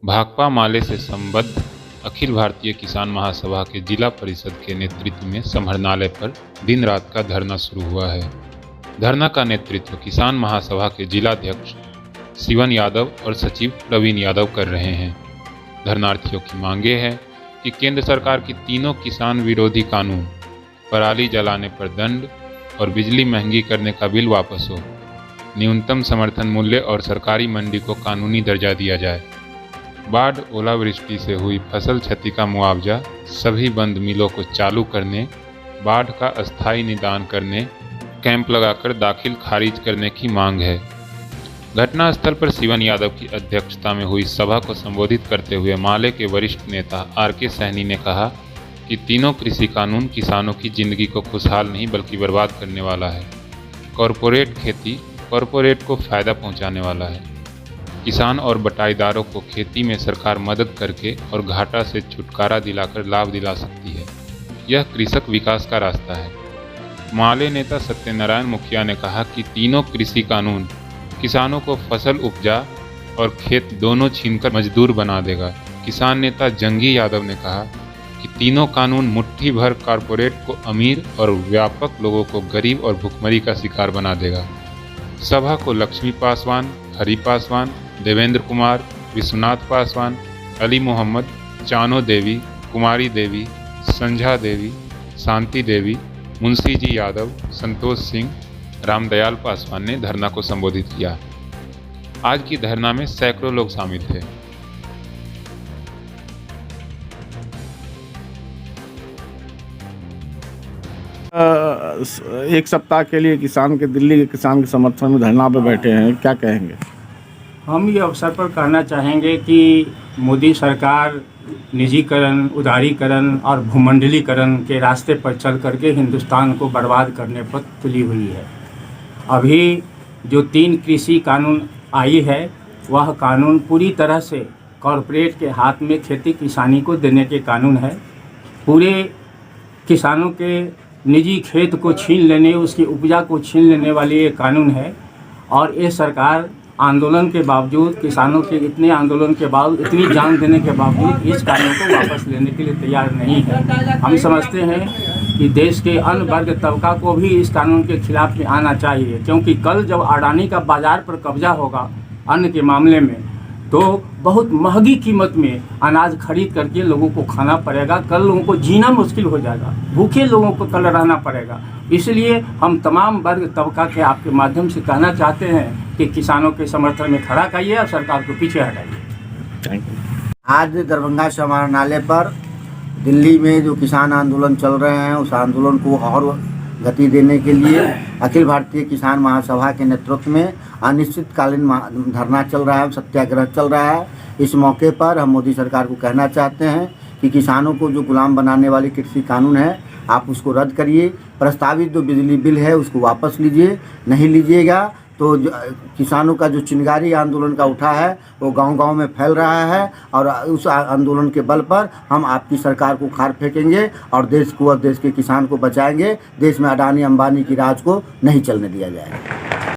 भाकपा माले से संबद्ध अखिल भारतीय किसान महासभा के जिला परिषद के नेतृत्व में समाहरणालय पर दिन रात का धरना शुरू हुआ है। धरना का नेतृत्व किसान महासभा के जिलाध्यक्ष शिवन यादव और सचिव प्रवीण यादव कर रहे हैं। धरनार्थियों की मांगे हैं कि केंद्र सरकार की तीनों किसान विरोधी कानून, पराली जलाने पर दंड और बिजली महंगी करने का बिल वापस हो, न्यूनतम समर्थन मूल्य और सरकारी मंडी को कानूनी दर्जा दिया जाए, बाढ़ ओलावृष्टि से हुई फसल क्षति का मुआवजा, सभी बंद मिलों को चालू करने, बाढ़ का अस्थायी निदान करने, कैंप लगाकर दाखिल खारिज करने की मांग है। घटनास्थल पर शिवन यादव की अध्यक्षता में हुई सभा को संबोधित करते हुए माले के वरिष्ठ नेता आर.के. सैनी ने कहा कि तीनों कृषि कानून किसानों की जिंदगी को खुशहाल नहीं बल्कि बर्बाद करने वाला है। कॉरपोरेट खेती कॉरपोरेट को फायदा पहुंचाने वाला है। किसान और बटाईदारों को खेती में सरकार मदद करके और घाटा से छुटकारा दिलाकर लाभ दिला सकती है। यह कृषक विकास का रास्ता है। माले नेता सत्यनारायण मुखिया ने कहा कि तीनों कृषि कानून किसानों को फसल उपजा और खेत दोनों छीनकर मजदूर बना देगा। किसान नेता जंगी यादव ने कहा कि तीनों कानून मुट्ठी भर कॉरपोरेट को अमीर और व्यापक लोगों को गरीब और भुखमरी का शिकार बना देगा। सभा को लक्ष्मी पासवान, हरि पासवान, देवेंद्र कुमार, विश्वनाथ पासवान, अली मोहम्मद, चानो देवी, कुमारी देवी, संझा देवी, शांति देवी, मुंशी जी यादव, संतोष सिंह, रामदयाल पासवान ने धरना को संबोधित किया। आज की धरना में सैकड़ों लोग शामिल थे। एक सप्ताह के लिए दिल्ली के किसान के समर्थन में धरना पर बैठे हैं, क्या कहेंगे? हम ये अवसर पर कहना चाहेंगे कि मोदी सरकार निजीकरण, उदारीकरण और भूमंडलीकरण के रास्ते पर चल करके हिंदुस्तान को बर्बाद करने पर तुली हुई है। अभी जो 3 कृषि कानून आई है वह कानून पूरी तरह से कॉरपोरेट के हाथ में खेती किसानी को देने के कानून है। पूरे किसानों के निजी खेत को छीन लेने, उसकी उपजा को छीन लेने वाली ये कानून है। और ये सरकार आंदोलन के बावजूद, किसानों के इतने आंदोलन के बावजूद, इतनी जान देने के बावजूद इस कानून को वापस लेने के लिए तैयार नहीं है। हम समझते हैं कि देश के अन्य वर्ग तबका को भी इस कानून के खिलाफ में आना चाहिए, क्योंकि कल जब अडानी का बाजार पर कब्जा होगा अन्न के मामले में, तो बहुत महंगी कीमत में अनाज खरीद करके लोगों को खाना पड़ेगा। कल लोगों को जीना मुश्किल हो जाएगा, भूखे लोगों को कल रहना पड़ेगा। इसलिए हम तमाम वर्ग तबका के आपके माध्यम से कहना चाहते हैं कि किसानों के समर्थन में खड़ा करिए और सरकार को पीछे हटाइए। आज दरभंगा समाहरणालय पर दिल्ली में जो किसान आंदोलन चल रहे हैं, उस आंदोलन को और गति देने के लिए अखिल भारतीय किसान महासभा के नेतृत्व में अनिश्चितकालीन धरना चल रहा है, सत्याग्रह चल रहा है। इस मौके पर हम मोदी सरकार को कहना चाहते हैं कि किसानों को जो गुलाम बनाने वाली कृषि कानून है, आप उसको रद्द करिए। प्रस्तावित जो बिजली बिल है उसको वापस लीजिए। नहीं लीजिएगा तो किसानों का जो चिंगारी आंदोलन का उठा है वो गांव-गांव में फैल रहा है, और उस आंदोलन के बल पर हम आपकी सरकार को खार फेंकेंगे और देश को और देश के किसान को बचाएंगे। देश में अडानी अंबानी की राज को नहीं चलने दिया जाएगा।